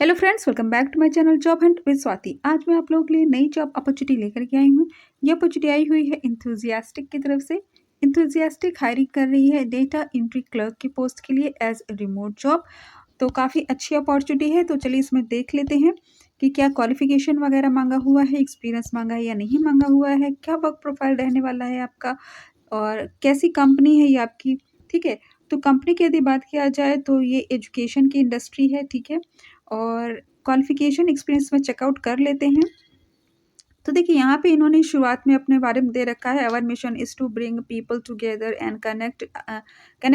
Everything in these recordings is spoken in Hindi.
Hello friends, welcome back to my channel job hunt with Swati. आज मैं आप लोगों के लिए नई जॉब अपॉर्चुनिटी लेकर के आई हूँ। ये अपॉर्चुनिटी आई हुई है इंथुजियास्टिक की तरफ से। इंथुजियास्टिक हायरिंग कर रही है डेटा एंट्री क्लर्क की पोस्ट के लिए एज ए रिमोट जॉब। तो काफ़ी अच्छी अपॉर्चुनिटी है। तो चलिए इसमें देख लेते हैं कि क्या क्वालिफिकेशन वगैरह मांगा हुआ है, एक्सपीरियंस मांगा है या नहीं मांगा हुआ है, क्या वर्क प्रोफाइल रहने वाला है आपका और कैसी कंपनी है ये आपकी। ठीक है, तो कंपनी की यदि बात किया जाए तो ये एजुकेशन की इंडस्ट्री है। ठीक है, और क्वालिफिकेशन एक्सपीरियंस में चेकआउट कर लेते हैं। तो देखिए यहाँ पे इन्होंने शुरुआत में अपने बारे में दे रखा है, our mission is to bring people together and connect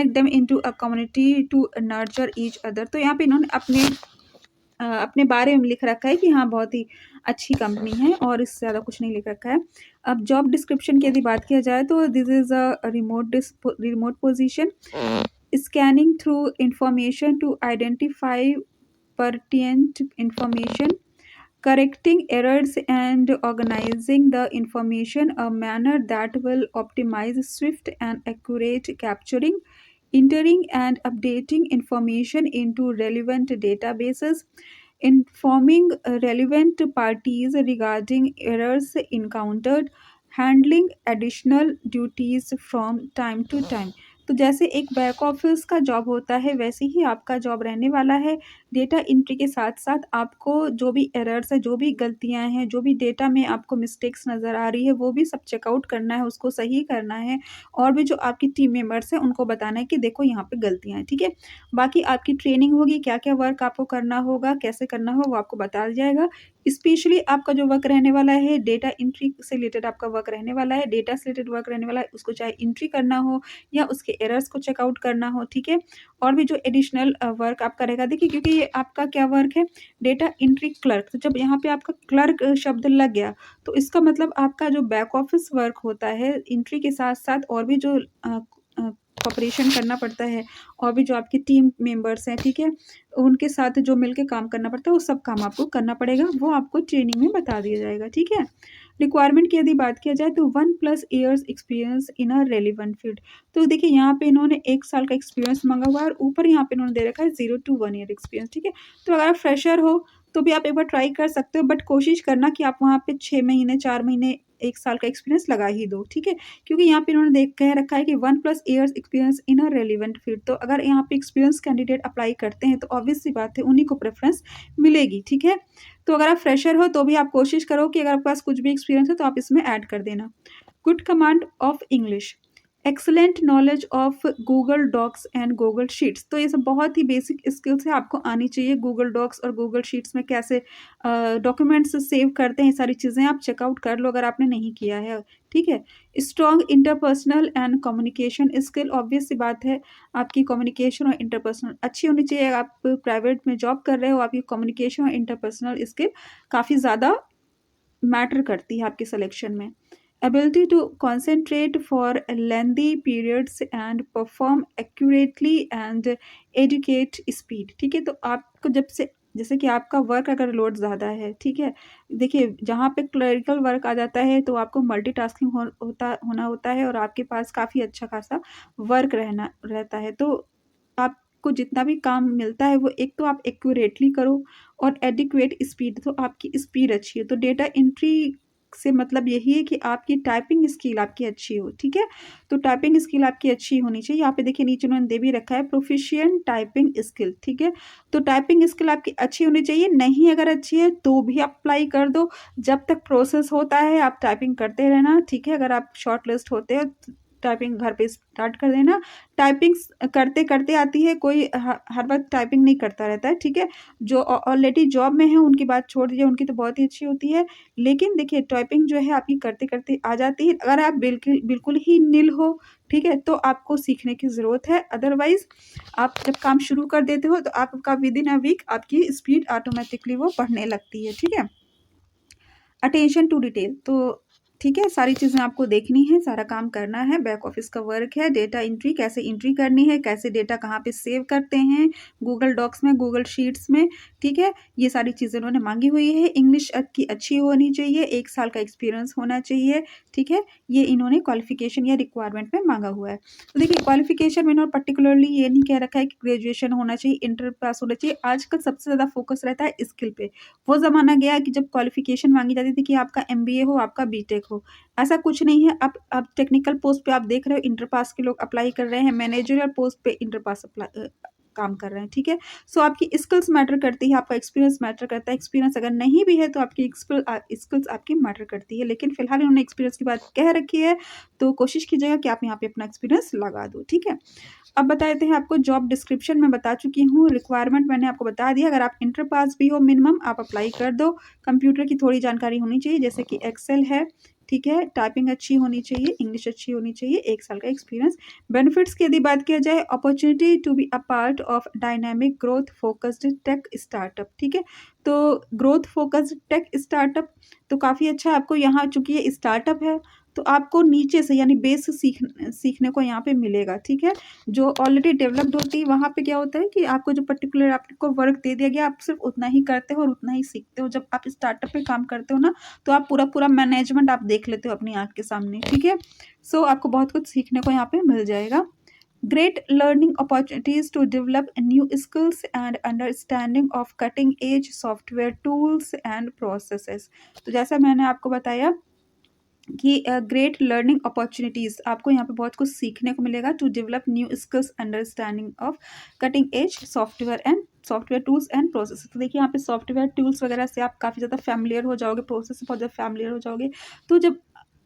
them into a community to nurture each other. तो यहाँ पे इन्होंने अपने बारे में लिख रखा है कि हाँ बहुत ही अच्छी कंपनी है और इससे ज़्यादा कुछ नहीं लिख रखा है। अब जॉब डिस्क्रिप्शन की यदि बात किया जाए तो this is a remote position, scanning through information to identify pertinent information, correcting errors and organizing the information a manner that will optimize swift and accurate capturing, entering and updating information into relevant databases, informing relevant parties regarding errors encountered, handling additional duties from time to time। तो जैसे एक बैक ऑफिस का जॉब होता है वैसे ही आपका जॉब रहने वाला है। डेटा एंट्री के साथ साथ आपको जो भी एरर्स है, जो भी गलतियां हैं, जो भी डेटा में आपको मिस्टेक्स नज़र आ रही है वो भी सब चेकआउट करना है, उसको सही करना है और भी जो आपकी टीम मेंबर्स हैं उनको बताना है कि देखो यहाँ पे गलतियाँ हैं। ठीक है, बाकी आपकी ट्रेनिंग होगी, क्या क्या वर्क आपको करना होगा, कैसे करना होगा वो आपको बता दिया जाएगा। स्पेशली आपका जो वर्क रहने वाला है डेटा एंट्री से रिलेटेड आपका वर्क रहने वाला है, डेटा से रिलेटेड वर्क रहने वाला है, उसको चाहे एंट्री करना हो या उसके एरर्स को चेकआउट करना हो। ठीक है, और भी जो एडिशनल वर्क आपका रहेगा, देखिए क्योंकि ये आपका क्या वर्क है, डेटा एंट्री क्लर्क। तो जब यहाँ पे आपका क्लर्क शब्द लग गया तो इसका मतलब आपका जो बैक ऑफिस वर्क होता है एंट्री के साथ साथ और भी जो ऑपरेशन करना पड़ता है और भी जो आपकी टीम मेंबर्स हैं, ठीक है, उनके साथ जो मिलके काम करना पड़ता है वो सब काम आपको करना पड़ेगा, वो आपको ट्रेनिंग में बता दिया जाएगा। ठीक है, रिक्वायरमेंट की यदि बात किया जाए तो 1+ years experience in a relevant field. तो देखिए यहाँ पे इन्होंने 1 साल का एक्सपीरियंस मांगा हुआ है और ऊपर यहाँ पे इन्होंने दे रखा है 0 to 1 ईयर एक्सपीरियंस। ठीक है, तो अगर आप फ्रेशर हो तो भी आप एक बार ट्राई कर सकते हो, बट कोशिश करना कि आप वहाँ पे 6 महीने, 4 महीने, 1 साल का एक्सपीरियंस लगा ही दो। ठीक है, क्योंकि यहाँ पे इन्होंने देख कह रखा है कि 1+ years experience in a relevant field. तो अगर यहाँ पे एक्सपीरियंस कैंडिडेट अप्लाई करते हैं तो ऑब्वियस सी बात है उन्हीं को प्रेफरेंस मिलेगी। ठीक है, तो अगर आप फ्रेशर हो तो भी आप कोशिश करो कि अगर आपके पास कुछ भी एक्सपीरियंस है तो आप इसमें ऐड कर देना। Good command of English, excellent knowledge of Google Docs and Google Sheets. तो ये सब बहुत ही बेसिक स्किल्स है, आपको आनी चाहिए। गूगल डॉक्स और गूगल शीट्स में कैसे डॉक्यूमेंट्स सेव करते हैं, सारी चीज़ें आप चेकआउट कर लो अगर आपने नहीं किया है। ठीक है, strong interpersonal and communication skill, obvious सी बात है आपकी कम्युनिकेशन और इंटरपर्सनल अच्छी होनी चाहिए। आप प्राइवेट में जॉब कर रहे हो, आपकी कम्युनिकेशन और इंटरपर्सनल स्किल काफ़ी ज़्यादा मैटर करती है आपके सिलेक्शन में। Ability to concentrate for lengthy periods and perform accurately and adequate speed. ठीक है, तो आपको जब से जैसे कि आपका वर्क अगर लोड ज़्यादा है, ठीक है, देखिए जहाँ पे क्लरिकल वर्क आ जाता है तो आपको मल्टीटास्किंग होना होता है और आपके पास काफ़ी अच्छा खासा वर्क रहता है। तो आपको जितना भी काम मिलता है वो एक तो आप एक्यूरेटली करो और एडिक्वेट स्पीड, तो आपकी स्पीड अच्छी है। तो डेटा एंट्री से मतलब यही है कि आपकी टाइपिंग स्किल आपकी अच्छी हो। ठीक है, तो टाइपिंग स्किल आपकी अच्छी होनी चाहिए। यहाँ पे देखिए नीचे उन्होंने दे भी रखा है प्रोफिशिएंट टाइपिंग स्किल। ठीक है, तो टाइपिंग स्किल आपकी अच्छी होनी चाहिए, नहीं अगर अच्छी है तो भी आप अप्लाई कर दो। जब तक प्रोसेस होता है आप टाइपिंग करते रहना। ठीक है, अगर आप शॉर्ट लिस्ट होते हो टाइपिंग घर पे स्टार्ट कर देना। टाइपिंग करते करते आती है, कोई हर वक्त टाइपिंग नहीं करता रहता है। ठीक है, जो ऑलरेडी जॉब में है उनकी बात छोड़ दीजिए, उनकी तो बहुत ही अच्छी होती है, लेकिन देखिए टाइपिंग जो है आपकी करते करते आ जाती है। अगर आप बिल्कुल बिल्कुल ही नील हो, ठीक है, तो आपको सीखने की ज़रूरत है। अदरवाइज आप जब काम शुरू कर देते हो तो आपका विद इन अ वीक आपकी स्पीड ऑटोमेटिकली वो बढ़ने लगती है। ठीक है, अटेंशन टू डिटेल, तो ठीक है, सारी चीज़ें आपको देखनी है, सारा काम करना है, बैक ऑफिस का वर्क है, डेटा एंट्री कैसे एंट्री करनी है, कैसे डेटा कहाँ पे सेव करते हैं, गूगल डॉक्स में, गूगल शीट्स में, ठीक है? ये सारी चीज़ें उन्होंने माँगी हुई है। इंग्लिश की अच्छी होनी चाहिए, 1 साल का एक्सपीरियंस होना चाहिए, ठीक है? ये इन्होंने क्वालिफ़िकेशन या रिक्वायरमेंट में माँगा हुआ है। तो देखिए क्वालिफ़िकेशन में इन्होंने पर्टिकुलरली ये नहीं कह रखा है कि ग्रेजुएशन होना चाहिए, इंटर पास होना चाहिए, आजकल सबसे ज़्यादा फोकस रहता है स्किल पे। वो ज़माना गया है कि जब क्वालिफ़िकेशन माँगी जाती थी कि आपका एमबीए हो, आपका बीटेक हो। ऐसा कुछ नहीं है, अब टेक्निकल पोस्ट पे आप देख रहे हो इंटर पास के लोग अप्लाई कर रहे हैं, मैनेजरियल पोस्ट पे इंटर पास काम कर रहे हैं, ठीक है? सो आपकी स्किल्स मैटर करती है, आपका एक्सपीरियंस मैटर करता है। एक्सपीरियंस अगर नहीं भी है तो आपकी स्किल्स आपकी मैटर करती है, लेकिन फिलहाल इन्होंने एक्सपीरियंस की बात कह रखी है, तो कोशिश कीजिएगा कि आप यहाँ पे अपना एक्सपीरियंस लगा दो, ठीक है? अब बता देते हैं आपको जॉब डिस्क्रिप्शन मैं बता चुकी हूँ, रिक्वायरमेंट मैंने आपको बता दिया। अगर आप इंटर पास भी हो मिनिमम आप अप्लाई कर दो। कंप्यूटर की थोड़ी जानकारी होनी चाहिए, जैसे कि एक्सेल है, ठीक है? टाइपिंग अच्छी होनी चाहिए, इंग्लिश अच्छी होनी चाहिए, 1 साल का एक्सपीरियंस। बेनिफिट्स की यदि बात किया जाए, opportunity to be a part of dynamic growth focused tech startup, ठीक है? तो ग्रोथ फोकस्ड टेक स्टार्टअप तो काफ़ी अच्छा है आपको यहाँ, चूँकि ये स्टार्टअप है, तो आपको नीचे से यानी बेस से सीखने को यहाँ पे मिलेगा, ठीक है? जो ऑलरेडी डेवलप्ड होती है वहाँ पे क्या होता है कि आपको जो पर्टिकुलर आपको वर्क दे दिया गया, आप सिर्फ उतना ही करते हो और उतना ही सीखते हो। जब आप स्टार्टअप पे काम करते हो ना, तो आप पूरा मैनेजमेंट आप देख लेते हो अपनी आँख के सामने, ठीक है? सो आपको बहुत कुछ सीखने को यहाँ पे मिल जाएगा। Great learning opportunities to develop new skills and understanding of cutting edge software tools and processes। तो जैसा मैंने आपको बताया कि ग्रेट लर्निंग अपॉर्चुनिटीज़, आपको यहाँ पे बहुत कुछ सीखने को मिलेगा to develop new skills, understanding of cutting edge software tools and process. तो देखिए यहाँ पे सॉफ्टवेयर टूल्स वगैरह से आप काफ़ी ज़्यादा फैमिलियर हो जाओगे, प्रोसेस से बहुत ज़्यादा फैमिलियर हो जाओगे। तो जब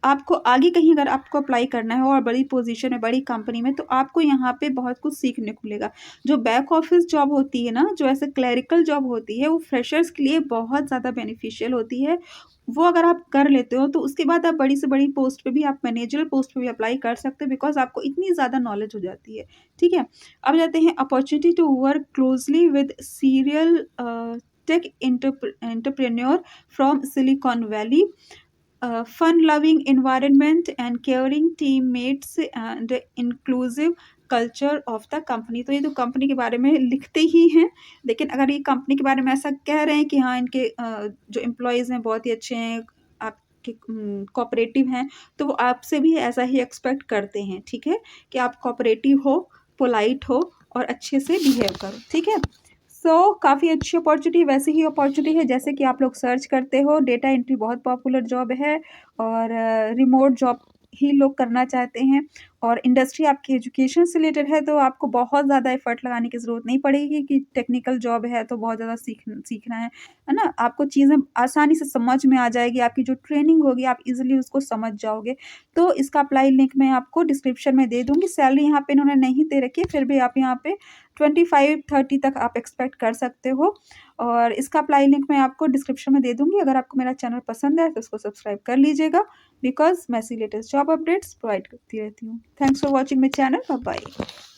आपको आगे कहीं अगर आपको अप्लाई करना है और बड़ी पोजीशन है, बड़ी कंपनी में, तो आपको यहाँ पे बहुत कुछ सीखने को मिलेगा। जो बैक ऑफिस जॉब होती है ना, जो ऐसे क्लरिकल जॉब होती है, वो फ्रेशर्स के लिए बहुत ज़्यादा बेनिफिशियल होती है। वो अगर आप कर लेते हो तो उसके बाद आप बड़ी से बड़ी पोस्ट पे भी, आप मैनेजरल पोस्ट पे भी अप्लाई कर सकते हो, बिकॉज़ आपको इतनी ज़्यादा नॉलेज हो जाती है, ठीक है? अब जाते हैं opportunity to work closely with serial tech entrepreneur from Silicon Valley, fun loving environment and caring teammates and inclusive culture of the company. तो ये तो कंपनी के बारे में लिखते ही हैं, लेकिन अगर ये कंपनी के बारे में ऐसा कह रहे हैं कि हाँ इनके जो एम्प्लॉयज़ हैं बहुत ही अच्छे हैं, आपके कोऑपरेटिव हैं, तो वो आपसे भी ऐसा ही एक्सपेक्ट करते हैं, ठीक है? कि आप कोऑपरेटिव हो, पोलाइट हो और अच्छे से बिहेव करो, ठीक है? सो काफ़ी अच्छी अपॉर्चुनिटी, वैसे ही अपॉर्चुनिटी है जैसे कि आप लोग सर्च करते हो। डेटा एंट्री बहुत पॉपुलर जॉब है और रिमोट जॉब ही लोग करना चाहते हैं, और इंडस्ट्री आपकी एजुकेशन से रिलेटेड है, तो आपको बहुत ज़्यादा एफर्ट लगाने की ज़रूरत नहीं पड़ेगी कि टेक्निकल जॉब है तो बहुत ज़्यादा सीखना है ना? आपको चीज़ें आसानी से समझ में आ जाएगी, आपकी जो ट्रेनिंग होगी आप ईज़िली उसको समझ जाओगे। तो इसका अप्लाई लिंक मैं आपको डिस्क्रिप्शन में दे दूँगी। सैलरी यहाँ पे इन्होंने नहीं दे रखी है, फिर भी आप यहाँ पे 25-30 तक आप एक्सपेक्ट कर सकते हो, और इसका अप्लाई लिंक मैं आपको डिस्क्रिप्शन में दे दूँगी। अगर आपको मेरा चैनल पसंद है तो उसको सब्सक्राइब कर लीजिएगा, बिकॉज़ मैं ऐसी लेटेस्ट जॉब अपडेट्स प्रोवाइड करती रहती हूँ। Thanks for watching my channel. Bye bye.